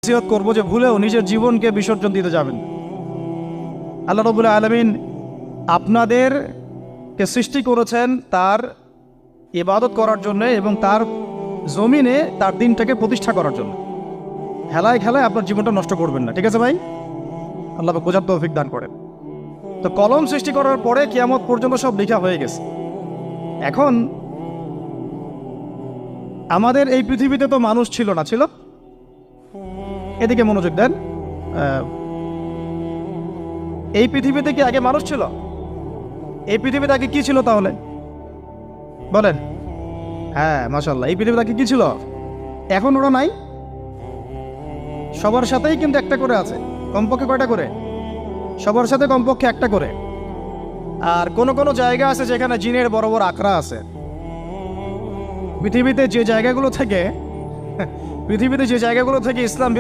নসিহত করবো যে ভুলেও নিজের জীবনকে বিসর্জন দিতে যাবেন। আল্লাহ রাব্বুল আলামিন আপনাদেরকে সৃষ্টি করেছেন তার ইবাদত করার জন্য এবং তার জমিনে তার দিনটাকে প্রতিষ্ঠা করার জন্য। খেলায় খেলায় আপনার জীবনটা নষ্ট করবেন না, ঠিক আছে ভাই? আল্লাহ পাক বোঝার তৌফিক দান করেন। তো কলম সৃষ্টি করার পরে কিয়ামত পর্যন্ত সব লেখা হয়ে গেছে। এখন আমাদের এই পৃথিবীতে তো মানুষ ছিল না, ছিল? এদিকে মনোযোগ দেন। এই পৃথিবীতে কি আগে মানুষ ছিল? এই পৃথিবীতে আগে কি ছিল তাহলে বলেন? হ্যাঁ, মাশাআল্লাহ। এই পৃথিবীতে আগে কি ছিল? এখন ওরা নাই? সবার সাথেই কিন্তু একটা করে আছে। কমপক্ষে কয়টা করে? সবার সাথে কমপক্ষে একটা করে। আর কোন কোন জায়গা আছে যেখানে জিনের বড় বড় আখড়া আছে। পৃথিবীতে যে জায়গাগুলো থেকে ইসলাম